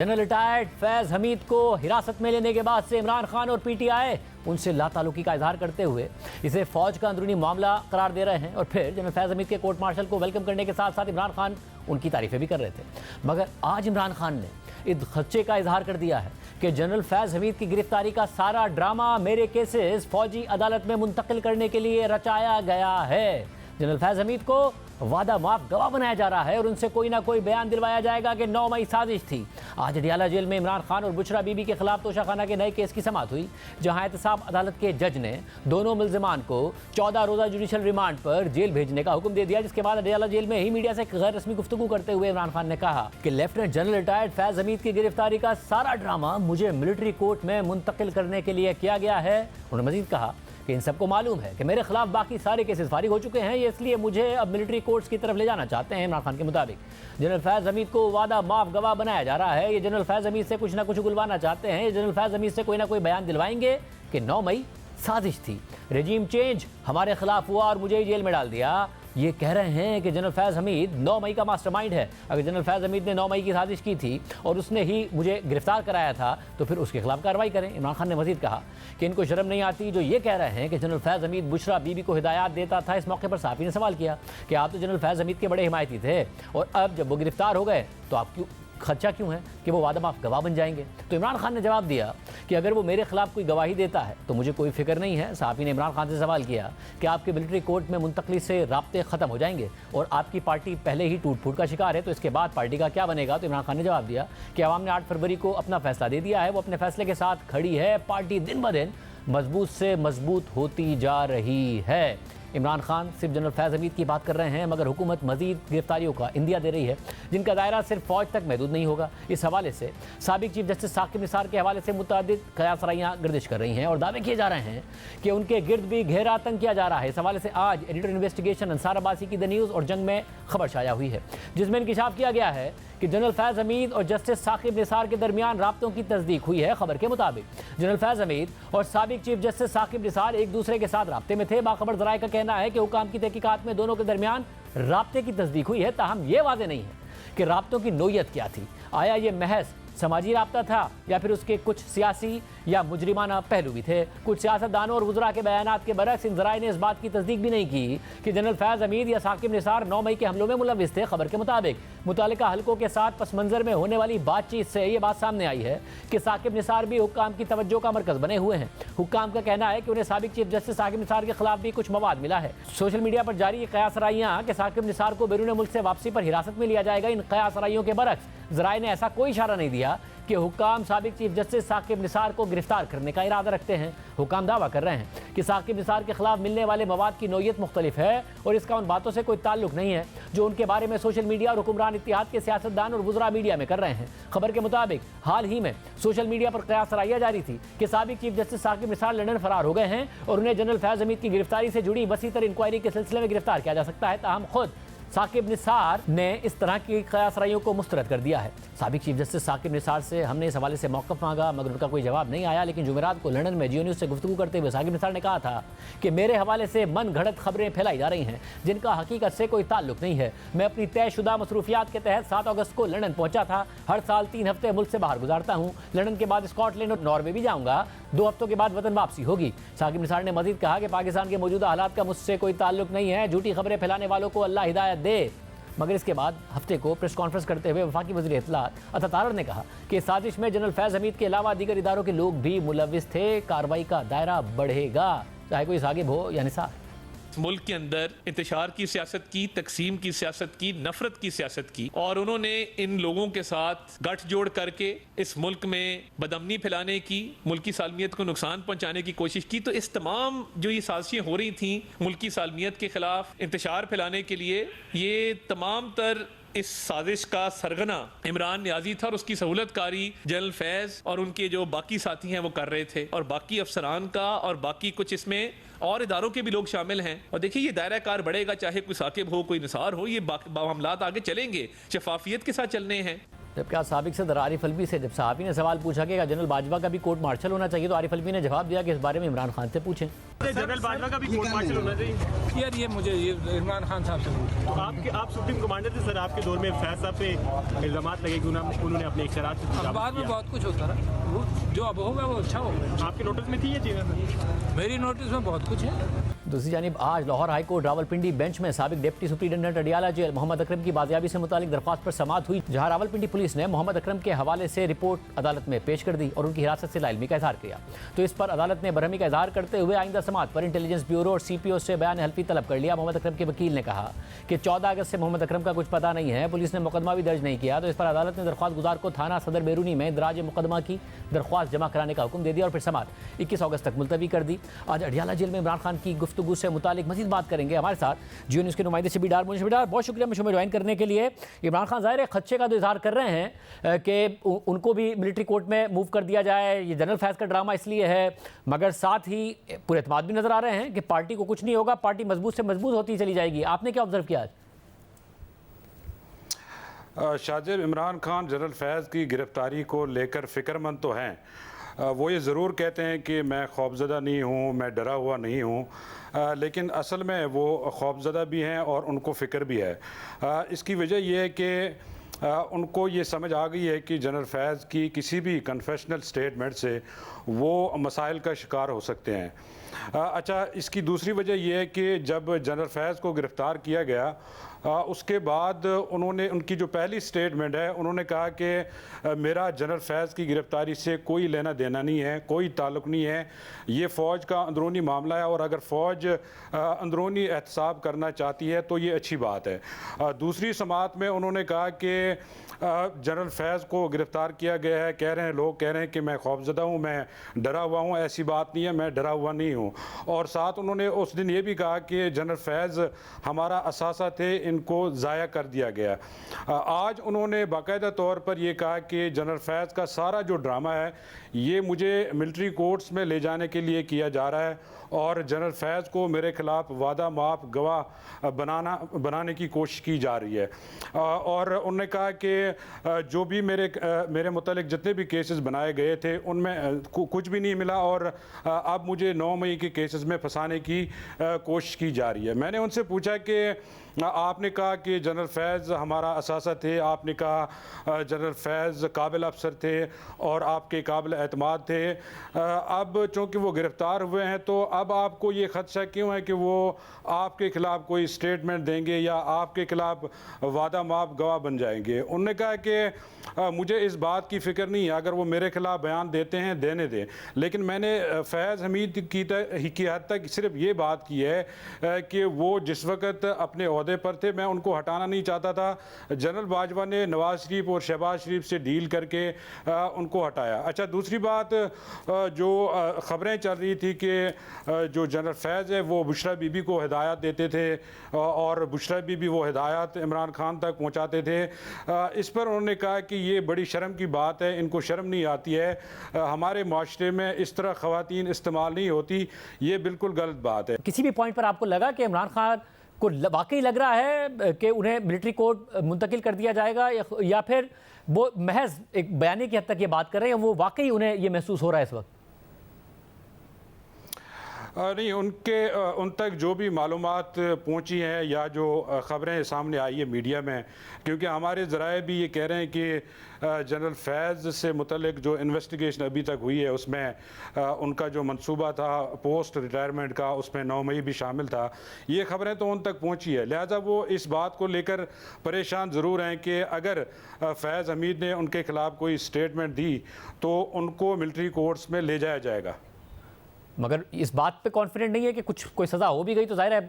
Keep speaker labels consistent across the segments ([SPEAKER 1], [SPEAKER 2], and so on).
[SPEAKER 1] General retired Faiz Hamid को हिरासत में लेने के बाद से इमरान खान और पीटीआई उनसे लाताल्लुकी का इजहार करते हुए इसे फौज का अंदरूनी मामला करार दे रहे हैं और फिर जनरल फैज हमीद के कोर्ट मार्शल को वेलकम करने के साथ साथ इमरान खान उनकी तारीफें भी कर रहे थे। मगर आज इमरान खान ने इस खदशे का इजहार कर दिया है कि जनरल फैज हमीद की गिरफ्तारी का सारा ड्रामा मेरे केसेस फौजी अदालत में मुंतकिल करने के लिए रचाया गया है। जनरल फैज हमीद को वादा माफ गवाह बनाया जा रहा है और उनसे कोई ना कोई बयान दिलवाया जाएगा कि 9 मई साजिश थी। आज अडियाला जेल में इमरान खान और बुशरा बीबी के खिलाफ तोशाखाना के नए केस की समाअत हुई, जहां एहतसाब अदालत के जज ने दोनों मुल्जिमान को 14 रोजा जुडिशल रिमांड पर जेल भेजने का हुक्म दे दिया। जिसके बाद अडियाला जेल में ही मीडिया से गैर रस्मी गुफ्तगू करते हुए इमरान खान ने कहा कि lieutenant general retired Faiz Hamid की गिरफ्तारी का सारा ड्रामा मुझे मिलिट्री कोर्ट में मुंतकिल करने के लिए किया गया है। उन्होंने मजीद कहा कि इन सबको मालूम है कि मेरे खिलाफ बाकी सारे केसेस फारिग हो चुके हैं, ये इसलिए मुझे अब मिलिट्री कोर्ट्स की तरफ ले जाना चाहते हैं। इमरान खान के मुताबिक जनरल फैज हमीद को वादा माफ गवाह बनाया जा रहा है। ये जनरल फैज हमीद से कुछ ना कुछ उगलवाना चाहते हैं। ये जनरल फैज हमीद से कोई ना कोई बयान दिलवाएंगे कि 9 मई साजिश थी, रजीम चेंज हमारे खिलाफ हुआ और मुझे ही जेल में डाल दिया। ये कह रहे हैं कि जनरल फैज हमीद 9 मई का मास्टरमाइंड है। अगर जनरल फैज हमीद ने 9 मई की साजिश की थी और उसने ही मुझे गिरफ्तार कराया था तो फिर उसके खिलाफ कार्रवाई करें। इमरान खान ने मजीद कहा कि इनको शर्म नहीं आती जो ये कह रहे हैं कि जनरल फैज हमीद बुशरा बीबी को हिदायत देता था। इस मौके पर सहाफ़ी ने सवाल किया कि आप तो जनरल फैज हमीद के बड़े हिमायती थे और अब जब वो गिरफ्तार हो गए तो आप क्यों खदशा क्यों है कि वो वादा माफ गवाह बन जाएंगे। तो इमरान खान ने जवाब दिया कि अगर वो मेरे खिलाफ कोई गवाही देता है तो मुझे कोई फिक्र नहीं है। सहाफ़ी ने इमरान खान से सवाल किया कि आपके मिलिट्री कोर्ट में मुंतकली से राब्ते ख़त्म हो जाएंगे और आपकी पार्टी पहले ही टूट फूट का शिकार है, तो इसके बाद पार्टी का क्या बनेगा। तो इमरान खान ने जवाब दिया कि आवाम ने 8 फरवरी को अपना फैसला दे दिया है, वो अपने फैसले के साथ खड़ी है, पार्टी दिन ब दिन मजबूत से मजबूत होती जा रही है। इमरान खान सिर्फ जनरल फैज हमीद की बात कर रहे हैं, मगर हुकूमत मजीद गिरफ्तारियों का इंदिया दे रही है जिनका दायरा सिर्फ फौज तक महदूद नहीं होगा। इस हवाले से साबिक चीफ जस्टिस साकिब निसार के हवाले से मुतअद्दिद कयासराइयाँ गर्दिश कर रही हैं और दावे किए जा रहे हैं कि उनके गिर्द भी गहरा आतंक किया जा रहा है। इस हवाले से आज एडिटर इन्वेस्टिगेशन अंसार अब्बासी की द न्यूज़ और जंग में खबर शाया हुई है, जिसमें इंकिशाफ किया गया है कि जनरल फैज हमीद और जस्टिस साकिब निसार के दरमियान राब्तों की तस्दीक हुई है। खबर के मुताबिक जनरल फैज हमीद और साबिक चीफ जस्टिस साकिब निसार एक दूसरे के साथ राब्ते में थे। बाखबर ज़राए का कहना है कि हुकाम की तहकीकात में दोनों के दरमियान राब्ते की तस्दीक हुई है, ताहम ये वाज़ेह नहीं है कि राब्तों की नोयत क्या थी। आया ये महज समाजी राब्ता था या फिर उसके कुछ सियासी या मुजरिमाना पहलू भी थे। कुछ सियासतदानों और वुज़रा के बयानात के बरक्स इन ज़राए ने इस बात की तस्दीक भी नहीं की कि जनरल फैज हमीद या साकिब निसार 9 मई के हमलों में मुलव्विस थे। खबर के मुताबिक मुतालिका हलकों के साथ पस मंज़र में होने वाली बातचीत से ये बात सामने आई है कि साकिब निसार भी हुक्काम की तवज्जो का मरकज़ बने हुए हैं। हुक्काम का कहना है कि उन्हें साबिक चीफ जस्टिस साकिब निसार के खिलाफ भी कुछ मवाद मिला है। सोशल मीडिया पर जारी कयासराइयाँ कि साकिब निसार को बैरून मुल्क से वापसी पर हिरासत में लिया जाएगा, इन कयासराइयों के बरक्स ज़राए ने ऐसा कोई इशारा नहीं दिया कि हुक्काम साबिक चीफ जस्टिस साकिब निसार को गिरफ्तार करने का इरादा रखते हैं। हुक्काम दावा कर रहे हैं कि साकिब निसार के खिलाफ मिलने वाले मवाद की नोयत मुख्तलिफ है और इसका उन बातों से कोई ताल्लुक नहीं है जो उनके बारे में सोशल मीडिया और हुक्मरान इत्तेहाद के सियासतदान और वुज़रा मीडिया में कर रहे हैं। खबर के मुताबिक हाल ही में सोशल मीडिया पर कयासराइयाँ जारी थी कि साबिक chief justice Saqib Nisar London फरार हो गए हैं और उन्हें जनरल फैज हमीद की गिरफ्तारी से जुड़ी वसीतर इंक्वायरी के सिलसिले में गिरफ्तार किया जा सकता है। ताहम खुद साकिब निसार ने इस तरह की कयासराइयों को मुस्तरद कर दिया है। साबिक चीफ जस्टिस साकिब निसार से हमने इस हवाले से मौक़िफ़ मांगा मगर उनका कोई जवाब नहीं आया, लेकिन जुमेरात को लंदन में जियो न्यूज़ से गुफ्तगू करते हुए साकिब निसार ने कहा था कि मेरे हवाले से मन घड़त खबरें फैलाई जा रही हैं जिनका हकीकत से कोई ताल्लुक नहीं है। मैं अपनी तयशुदा मसरूफियात के तहत 7 अगस्त को लंदन पहुंचा था। हर साल 3 हफ्ते मुल्क से बाहर गुजारता हूँ। लंदन के बाद स्कॉटलैंड और नॉर्वे भी जाऊँगा। 2 हफ्तों के बाद वतन वापसी होगी। साकिब निसार ने मजीद कहा कि पाकिस्तान के मौजूदा हालात का मुझसे कोई ताल्लुक नहीं है। झूठी खबरें फैलाने वालों को अल्लाह हिदायत दे। मगर इसके बाद हफ्ते को प्रेस कॉन्फ्रेंस करते हुए वफाकी वज़ीर इत्तलात अता तारर ने कहा कि साजिश में जनरल फैज हमीद के अलावा दीगर इदारों के लोग भी मुलव्विस थे। कार्रवाई का दायरा बढ़ेगा, चाहे कोई साकिब हो या निसार।
[SPEAKER 2] मुल्क के अंदर इंतशार की सियासत की, तकसीम की सियासत की, नफरत की सियासत की और उन्होंने इन लोगों के साथ गठजोड़ करके इस मुल्क में बदअमनी फैलाने की, मुल्की सालमियत को नुकसान पहुंचाने की कोशिश की। तो इस तमाम जो ये साजिशें हो रही थी मुल्की सालमियत के खिलाफ इंतशार फैलाने के लिए, ये तमाम तर इस साजिश का सरगना इमरान नियाजी था और उसकी सहूलतकारी जनरल फैज और उनके जो बाकी साथी हैं वो कर रहे थे और बाकी अफसरान का और बाकी कुछ इसमें और इदारों के भी लोग शामिल हैं। और देखिए ये दायरा कार बढ़ेगा, चाहे कोई साकिब हो कोई निसार हो, ये मामलात आगे चलेंगे, शफाफियत के साथ चलने हैं।
[SPEAKER 1] जबकि आज साबिक सदर आरिफ अलवी से जब सहाफ़ी ने सवाल पूछा कि जनरल बाजवा का भी कोर्ट मार्शल होना चाहिए, तो आरिफ अलवी ने जवाब दिया कि इस बारे में इमरान खान से पूछें।
[SPEAKER 3] जनरल बाजवा का भी कोर्ट मार्शल होना चाहिए।
[SPEAKER 4] यार ये मुझे इमरान खान साहब से पूछो।
[SPEAKER 3] आप सुप्रीम कमांडर थे सर, आपके दौर में फैज साहब पे इल्जाम लगे कि उन्होंने अपने इख्तियारात से
[SPEAKER 4] अखबार में बहुत कुछ होता रहा, वो जो अब होगा वो अच्छा होगा।
[SPEAKER 3] आपके नोटिस में थी ये चीज़ें?
[SPEAKER 4] मेरी नोटिस में बहुत कुछ है।
[SPEAKER 1] दूसरी जानिब आज Lahore high court Rawalpindi bench में साबिक deputy superintendent Adiala jail Mohammad Akram की बाजियाबी से मुतालिक दरख्वास्त पर समाअत हुई, जहां रावलपिंडी पुलिस ने मोहम्मद अकरम के हवाले से रिपोर्ट अदालत में पेश कर दी और उनकी हिरासत से लाइलमी का इजहार किया। तो इस पर अदालत ने बरहमी का इजहार करते हुए आइंदा समाअत पर इंटेलिजेंस ब्यूरो और CPO से बयान हल्फी तलब कर लिया। मोहम्मद अकरम के वकील ने कहा कि 14 अगस्त से मोहम्मद अकरम का कुछ पता नहीं है, पुलिस ने मुकदमा भी दर्ज नहीं किया। तो इस पर अदालत ने दरख्वास्त गुजार को थाना सदर बैरूनी में दराज मुकदमा की दरख्वास्त जमा कराने का हुक्म दे दिया और फिर समाअत 21 अगस्त तक मुलतवी कर दी। आज अडियाला जेल में इमरान खान की गुफ्तगू से मुतालिक मजीद बात करेंगे। हमारे साथ जियो न्यूज़ के नुमाइंदे शबीडार बहुत शुक्रिया मुझे ज्वाइन करने के लिए। इमरान खान ज़ाहिर है खदशे का तो इजहार कर रहे हैं कि उनको भी मिलिट्री कोर्ट में मूव कर दिया जाए, ये जनरल फैज़ का ड्रामा इसलिए है, मगर साथ ही पूरे एतमाद भी नजर आ रहे हैं कि पार्टी को कुछ नहीं होगा, पार्टी मजबूत से मजबूत होती चली जाएगी। आपने क्या ऑब्जर्व किया?
[SPEAKER 5] शाजिर, इमरान खान जनरल फैज़ की गिरफ्तारी को लेकर फ़िक्रमंद तो हैं। वो ये ज़रूर कहते हैं कि मैं खौफज़दा नहीं हूँ, मैं डरा हुआ नहीं हूँ, लेकिन असल में वो खौफज़दा भी हैं और उनको फ़िक्र भी है। इसकी वजह यह है कि उनको ये समझ आ गई है कि जनरल फैज़ की किसी भी कन्फेशनल स्टेटमेंट से वो मसाइल का शिकार हो सकते हैं। अच्छा, इसकी दूसरी वजह यह है कि जब जनरल फैज़ को गिरफ़्तार किया गया उसके बाद उन्होंने उनकी जो पहली स्टेटमेंट है, उन्होंने कहा कि मेरा जनरल फैज़ की गिरफ़्तारी से कोई लेना देना नहीं है, कोई ताल्लुक़ नहीं है, ये फ़ौज का अंदरूनी मामला है और अगर फ़ौज अंदरूनी एहतसाब करना चाहती है तो ये अच्छी बात है। दूसरी समाअत में उन्होंने कहा कि जनरल फैज़ को गिरफ़्तार किया गया है, लोग कह रहे हैं कि मैं खौफज़दा हूँ, मैं डरा हुआ हूँ। ऐसी बात नहीं है, मैं डरा हुआ नहीं हूँ। और साथ उन्होंने उस दिन ये भी कहा कि जनरल फैज़ हमारा असासा थे, इनको ज़ाया कर दिया गया। आज उन्होंने बाकायदा तौर पर यह कहा कि जनरल फैज़ का सारा जो ड्रामा है ये मुझे मिलिट्री कोर्ट्स में ले जाने के लिए किया जा रहा है और जनरल फैज़ को मेरे ख़िलाफ़ वादा माफ़ गवाह बनाने की कोशिश की जा रही है। और उन्होंने कहा कि जो भी मेरे मुतालिक जितने भी केसेस बनाए गए थे उनमें कुछ भी नहीं मिला और अब मुझे 9 मई के केसेस में फंसाने की कोशिश की जा रही है। मैंने उनसे पूछा कि आपने कहा कि जनरल फैज़ हमारा असासा थे, आपने कहा जनरल फैज़ काबिल अफसर थे और आपके काबिल एतमाद थे, अब चूँकि वो गिरफ़्तार हुए हैं तो अब आपको ये ख़दशा क्यों है कि वो आपके ख़िलाफ़ कोई स्टेटमेंट देंगे या आपके ख़िलाफ़ वादा माफ़ गवाह बन जाएंगे? उन्होंने कहा कि मुझे इस बात की फ़िक्र नहीं है, अगर वो मेरे ख़िलाफ़ बयान देते हैं देने दें, लेकिन मैंने फैज़ हमीद की हद तक सिर्फ ये बात की है कि वो जिस वक़्त अपने ओहदे पर थे मैं उनको हटाना नहीं चाहता था। जनरल बाजवा ने नवाज शरीफ और शहबाज शरीफ से डील करके उनको हटाया। अच्छा, दूसरी बात जो ख़बरें चल रही थी कि जो जनरल फैज़ है वो बुशरा बीबी को हिदायत देते थे और बुशरा बीबी वो हिदायत इमरान खान तक पहुंचाते थे, इस पर उन्होंने कहा कि ये बड़ी शर्म की बात है, इनको शर्म नहीं आती है, हमारे माशरे में इस तरह ख़वातीन इस्तेमाल नहीं होती, ये बिल्कुल गलत बात है।
[SPEAKER 1] किसी भी पॉइंट पर आपको लगा कि इमरान खान को वाकई लग रहा है कि उन्हें मिलिट्री कोर्ट मुंतकिल कर दिया जाएगा या फिर वो महज एक बयानी की हद तक ये बात कर रहे हैं, वो वाकई उन्हें ये महसूस हो रहा है इस वक्त?
[SPEAKER 5] नहीं, उन तक जो भी मालूमात पहुंची हैं या जो ख़बरें सामने आई है मीडिया में, क्योंकि हमारे ज़राए भी ये कह रहे हैं कि जनरल फैज़ से मुतल्लिक जो इन्वेस्टिगेशन अभी तक हुई है उसमें उनका जो मंसूबा था पोस्ट रिटायरमेंट का उसमें 9 मई भी शामिल था, ये ख़बरें तो उन तक पहुंची है। लिहाजा वो इस बात को लेकर परेशान ज़रूर हैं कि अगर फैज़ हमीद ने उनके ख़िलाफ़ कोई स्टेटमेंट दी तो उनको मिलिट्री कोर्ट्स में ले जाया जाएगा।
[SPEAKER 1] मगर इस बात पे कॉन्फिडेंट नहीं है कि कोई सज़ा हो भी गई तो जाहिर है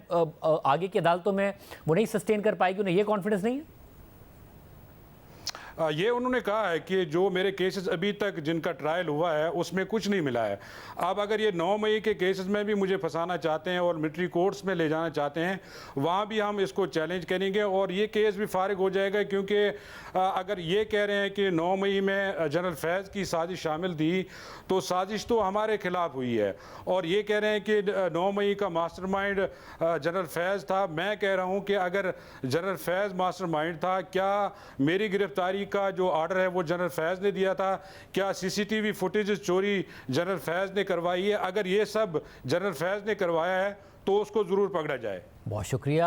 [SPEAKER 1] आगे की अदालतों में वो नहीं सस्टेन कर पाएगी, उन्हें ये कॉन्फिडेंस नहीं है?
[SPEAKER 5] ये उन्होंने कहा है कि जो मेरे केसेस अभी तक जिनका ट्रायल हुआ है उसमें कुछ नहीं मिला है। अब अगर ये 9 मई के केसेस में भी मुझे फंसाना चाहते हैं और मिलिट्री कोर्ट्स में ले जाना चाहते हैं, वहाँ भी हम इसको चैलेंज करेंगे और ये केस भी फारिग हो जाएगा, क्योंकि अगर ये कह रहे हैं कि 9 मई में जनरल फैज़ की साजिश शामिल थी तो साजिश तो हमारे खिलाफ हुई है, और ये कह रहे हैं कि 9 मई का मास्टरमाइंड जनरल फैज़ था। मैं कह रहा हूँ कि अगर जनरल फैज़ मास्टरमाइंड था, क्या मेरी गिरफ्तारी का जो ऑर्डर है वो जनरल फैज़ ने दिया था, क्या CCTV फुटेज चोरी जनरल फैज़ ने करवाई है? अगर ये सब जनरल फैज़ ने करवाया है तो उसको ज़रूर पकड़ा जाए।
[SPEAKER 1] बहुत शुक्रिया।